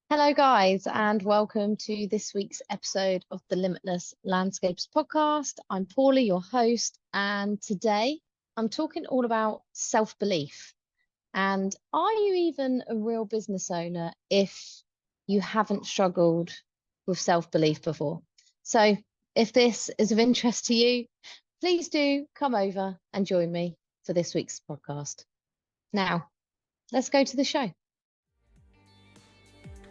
Hello, guys, and welcome to this week's episode of the Limitless Landscapers podcast. I'm Paula, your host, and today I'm talking all about self-belief. And are you even a real business owner if you haven't struggled with self-belief before? So, if this is of interest to you, please do come over and join me for this week's podcast. Now, let's go to the show.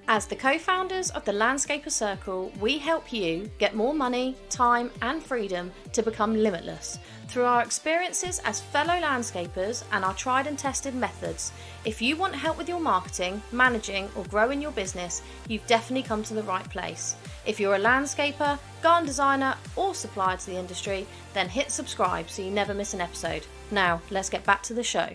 As the co-founders of the Landscaper Circle, we help you get more money, time and freedom to become limitless through our experiences as fellow landscapers and our tried and tested methods. If you want help with your marketing, managing or growing your business, you've definitely come to the right place. If you're a landscaper, garden designer or supplier to the industry, then hit subscribe so you never miss an episode. Now, let's get back to the show.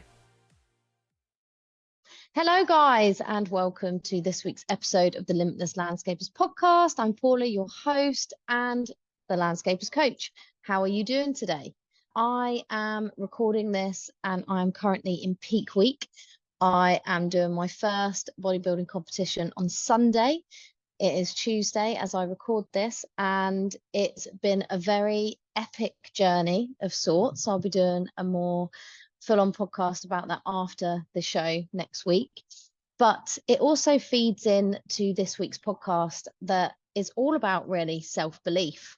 Hello, guys, and welcome to this week's episode of the Limitless Landscapers podcast. I'm Paula, your host and the Landscapers coach. How are you doing today? I am recording this and I'm currently in peak week. I am doing my first bodybuilding competition on Sunday. It is Tuesday as I record this, and it's been a very epic journey of sorts. I'll be doing a more full-on podcast about that after the show next week. But it also feeds in to this week's podcast that is all about really self-belief.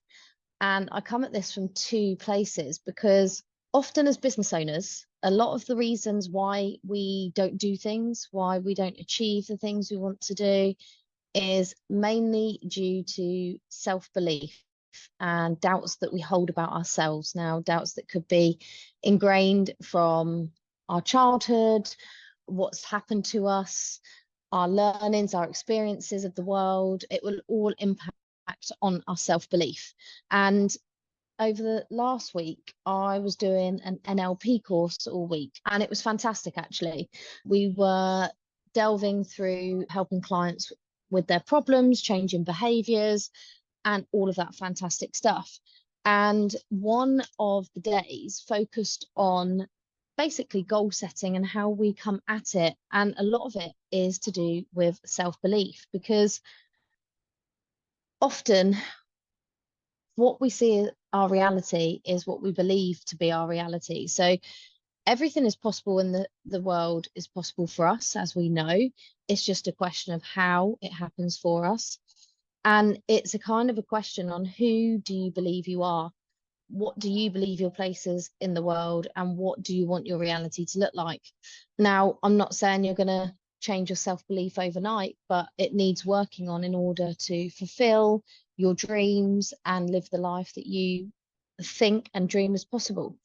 And I come at this from two places because often as business owners, a lot of the reasons why we don't do things, why we don't achieve the things we want to do, is mainly due to self-belief and doubts that we hold about ourselves. Now, doubts that could be ingrained from our childhood, what's happened to us, our learnings, our experiences of the world. It will all impact on our self-belief. And over the last week, I was doing an NLP course all week, and it was fantastic, actually. We were delving through helping clients with their problems, changing behaviours, and all of that fantastic stuff. And one of the days focused on basically goal setting and how we come at it. And a lot of it is to do with self-belief, because often what we see our reality is what we believe to be our reality. So everything is possible in the world is possible for us, as we know. It's just a question of how it happens for us. And it's a kind of a question on who do you believe you are? What do you believe your place is in the world? And what do you want your reality to look like? Now, I'm not saying you're going to change your self-belief overnight, but it needs working on in order to fulfill your dreams and live the life that you think and dream is possible.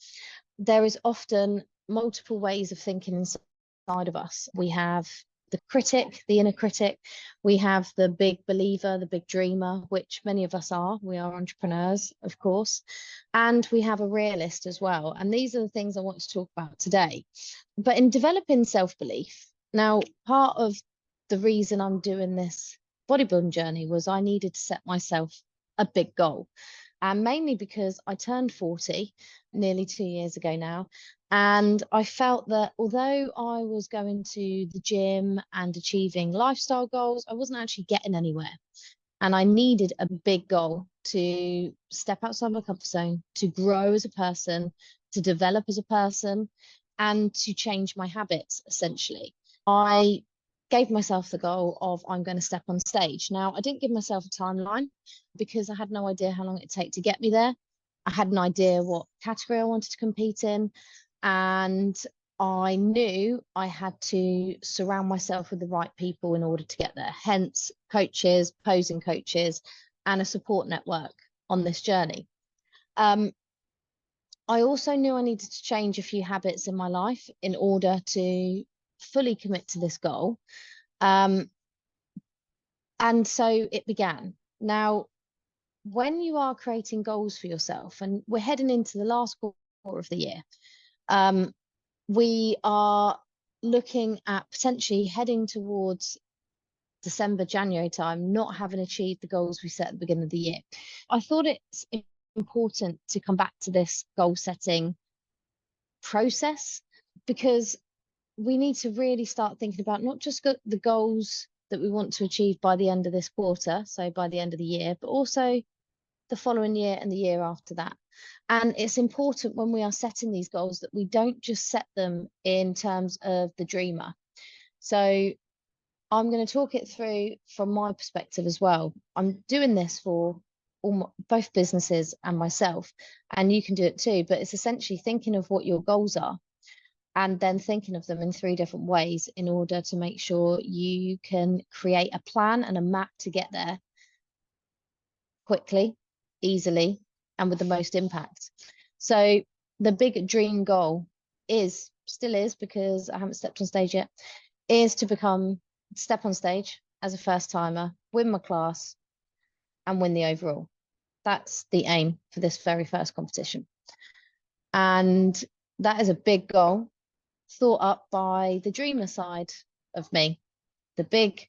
There is often multiple ways of thinking inside of us. We have the critic, the inner critic. We have the big believer, the big dreamer, which many of us are. We are entrepreneurs, of course. And we have a realist as well. And these are the things I want to talk about today. But in developing self-belief, now, part of the reason I'm doing this bodybuilding journey was I needed to set myself a big goal. And mainly because I turned 40 nearly 2 years ago now. And I felt that although I was going to the gym and achieving lifestyle goals, I wasn't actually getting anywhere. And I needed a big goal to step outside my comfort zone, to grow as a person, to develop as a person, and to change my habits, essentially. I gave myself the goal of I'm going to step on stage. Now, I didn't give myself a timeline because I had no idea how long it'd take to get me there. I had an idea what category I wanted to compete in, and I knew I had to surround myself with the right people in order to get there, hence coaches, posing coaches, and a support network on this journey. I also knew I needed to change a few habits in my life in order to fully commit to this goal. And so it began. Now, when you are creating goals for yourself, and we're heading into the last quarter of the year, we are looking at potentially heading towards December, January time, not having achieved the goals we set at the beginning of the year. I thought it's important to come back to this goal setting process, because we need to really start thinking about not just the goals that we want to achieve by the end of this quarter, so by the end of the year, but also the following year and the year after that. And it's important when we are setting these goals that we don't just set them in terms of the dreamer. So I'm going to talk it through from my perspective as well. I'm doing this for both businesses and myself, and you can do it too, but it's essentially thinking of what your goals are and then thinking of them in 3 different ways in order to make sure you can create a plan and a map to get there quickly, easily, and with the most impact. So the big dream goal still is, because I haven't stepped on stage yet, is to step on stage as a first timer, win my class and win the overall. That's the aim for this very first competition. And that is a big goal thought up by the dreamer side of me, the big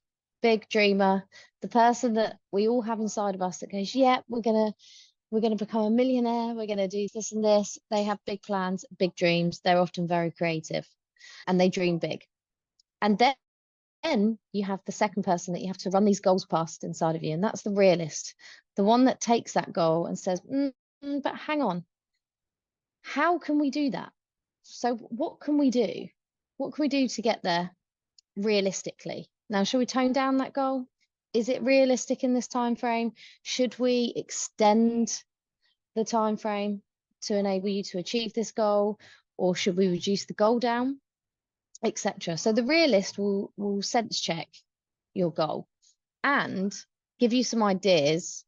dreamer, the person that we all have inside of us that goes, yeah, we're gonna become a millionaire, we're gonna do this and this. They have big plans, big dreams. They're often very creative and they dream big. And then you have the second person that you have to run these goals past inside of you, and that's the realist, the one that takes that goal and says, but hang on, how can we do that? So what can we do? What can we do to get there realistically? Now, shall we tone down that goal? Is it realistic in this time frame? Should we extend the time frame to enable you to achieve this goal, or should we reduce the goal down, etc.? So the realist will sense check your goal and give you some ideas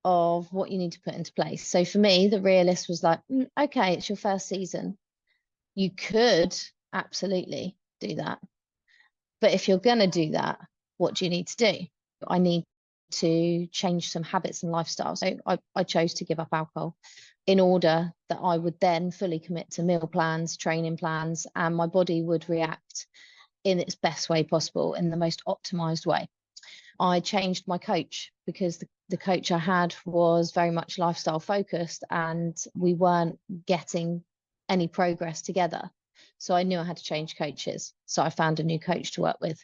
of what you need to put into place. So for me, the realist was like, okay, it's your first season. You could absolutely do that. But if you're going to do that, what do you need to do? I need to change some habits and lifestyles. So I chose to give up alcohol in order that I would then fully commit to meal plans, training plans, and my body would react in its best way possible, in the most optimized way. I changed my coach because the coach I had was very much lifestyle focused and we weren't getting any progress together. So I knew I had to change coaches. So I found a new coach to work with.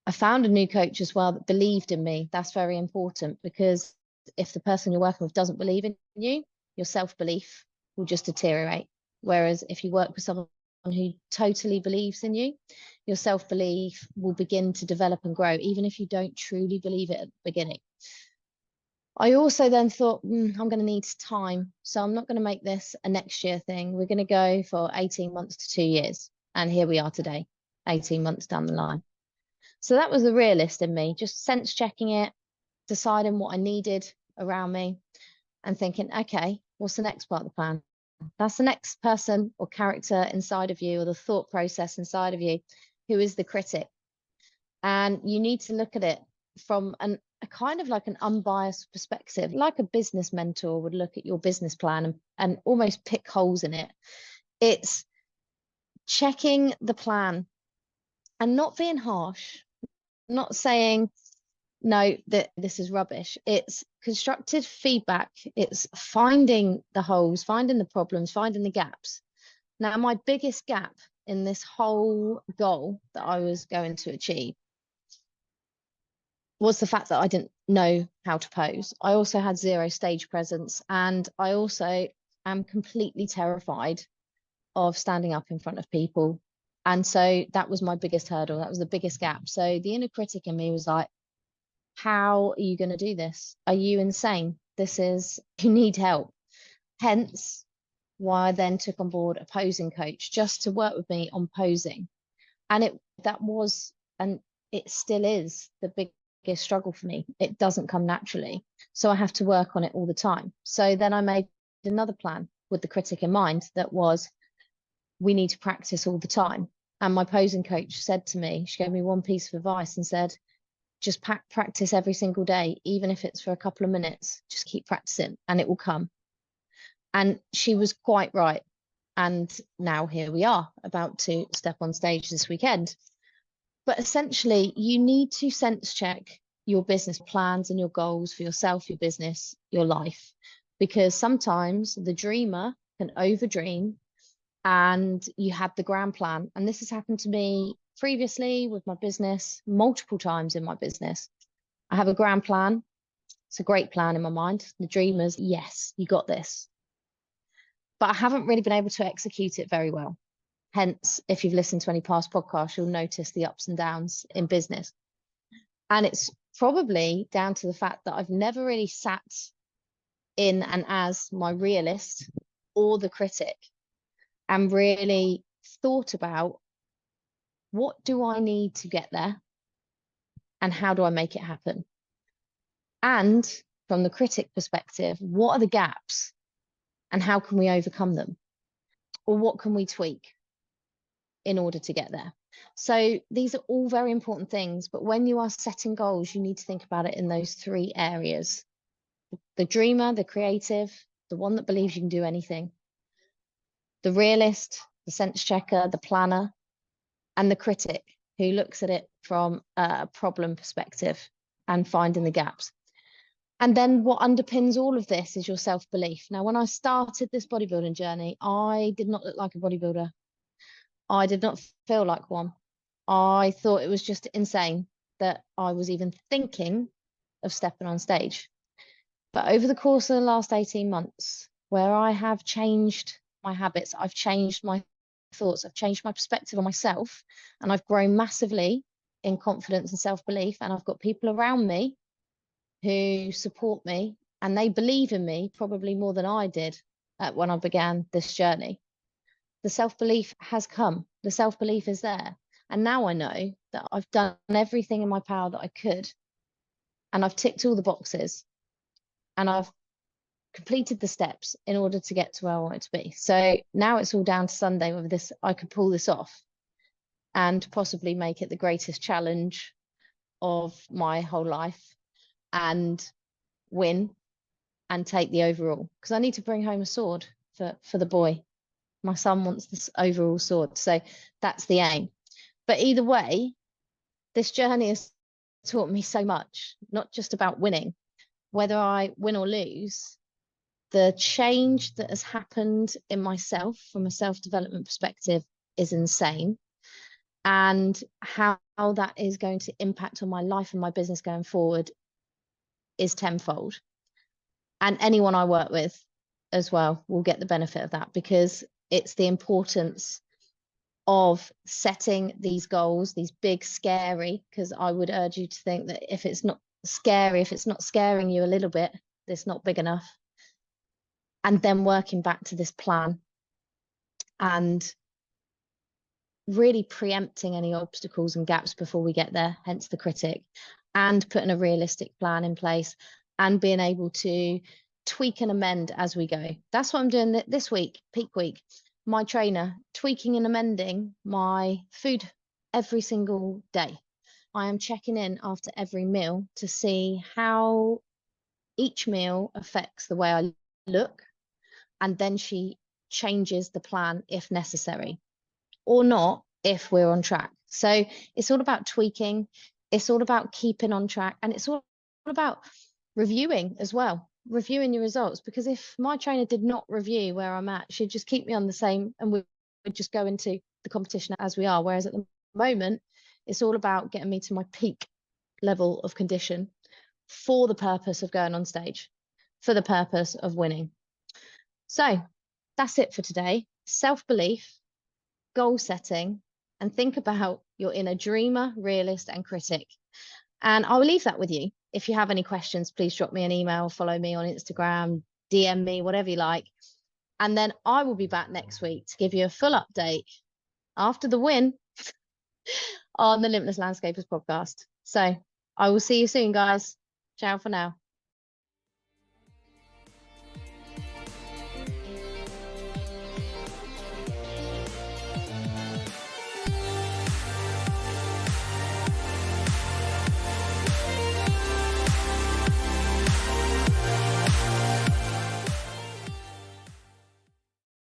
I found a new coach as well that believed in me. That's very important, because if the person you're working with doesn't believe in you, your self-belief will just deteriorate. Whereas if you work with someone who totally believes in you, your self-belief will begin to develop and grow, even if you don't truly believe it at the beginning. I also then thought, I'm going to need time. So I'm not going to make this a next year thing. We're going to go for 18 months to 2 years. And here we are today, 18 months down the line. So that was the realist in me, just sense checking it, deciding what I needed around me and thinking, okay, what's the next part of the plan? That's the next person or character inside of you, or the thought process inside of you, who is the critic. And you need to look at it from a kind of like an unbiased perspective, like a business mentor would look at your business plan and almost pick holes in it. It's checking the plan and not being harsh, not saying, no, that this is rubbish. It's constructive feedback. It's finding the holes, finding the problems, finding the gaps. Now, my biggest gap in this whole goal that I was going to achieve was the fact that I didn't know how to pose. I also had 0 stage presence, and I also am completely terrified of standing up in front of people. And so that was my biggest hurdle. That was the biggest gap. So the inner critic in me was like, how are you going to do this? Are you insane? You need help. Hence why I then took on board a posing coach just to work with me on posing. And that was, and it still is, the biggest struggle for me. It doesn't come naturally. So I have to work on it all the time. So then I made another plan with the critic in mind that was, we need to practice all the time. And my posing coach said to me, she gave me one piece of advice and said, just practice every single day, even if it's for a couple of minutes, just keep practicing and it will come. And she was quite right. And now here we are, about to step on stage this weekend. But essentially, you need to sense check your business plans and your goals for yourself, your business, your life, because sometimes the dreamer can overdream and you have the grand plan. And this has happened to me previously with my business, multiple times in my business. I have a grand plan. It's a great plan in my mind. The dreamers, yes, you got this. But I haven't really been able to execute it very well. Hence, if you've listened to any past podcasts, you'll notice the ups and downs in business. And it's probably down to the fact that I've never really sat in and as my realist or the critic and really thought about, what do I need to get there and how do I make it happen? And from the critic perspective, what are the gaps and how can we overcome them? Or what can we tweak in order to get there? So these are all very important things, but when you are setting goals, you need to think about it in those three areas: the dreamer, the creative, the one that believes you can do anything, the realist, the sense checker, the planner, and the critic who looks at it from a problem perspective and finding the gaps. And then what underpins all of this is your self-belief. Now, when I started this bodybuilding journey, I did not look like a bodybuilder. I did not feel like one. I thought it was just insane that I was even thinking of stepping on stage. But over the course of the last 18 months, where I have changed my habits, I've changed my thoughts, I've changed my perspective on myself, and I've grown massively in confidence and self-belief, and I've got people around me who support me, and they believe in me probably more than I did when I began this journey. The self-belief has come, the self-belief is there. And now I know that I've done everything in my power that I could, and I've ticked all the boxes, and I've completed the steps in order to get to where I want it to be. So now it's all down to Sunday whether I could pull this off and possibly make it the greatest challenge of my whole life and win and take the overall, because I need to bring home a sword for the boy. My son wants this overall sword, so that's the aim. But either way, this journey has taught me so much, not just about winning. Whether I win or lose, the change that has happened in myself from a self-development perspective is insane. And how that is going to impact on my life and my business going forward is tenfold. And anyone I work with as well will get the benefit of that, because it's the importance of setting these goals, these big, scary, because I would urge you to think that if it's not scary, if it's not scaring you a little bit, it's not big enough. And then working back to this plan and really preempting any obstacles and gaps before we get there, hence the critic, and putting a realistic plan in place and being able to tweak and amend as we go. That's what I'm doing this week, peak week. My trainer, tweaking and amending my food every single day. I am checking in after every meal to see how each meal affects the way I look, and then she changes the plan if necessary, or not if we're on track. So it's all about tweaking, it's all about keeping on track, and it's all about reviewing as well, reviewing your results. Because if my trainer did not review where I'm at, she'd just keep me on the same, and we would just go into the competition as we are. Whereas at the moment, it's all about getting me to my peak level of condition for the purpose of going on stage, for the purpose of winning. So that's it for today. Self-belief, goal setting, and think about your inner dreamer, realist, and critic. And I will leave that with you. If you have any questions, please drop me an email, follow me on Instagram, DM me, whatever you like. And then I will be back next week to give you a full update after the win on the Limitless Landscapers podcast. So I will see you soon, guys. Ciao for now.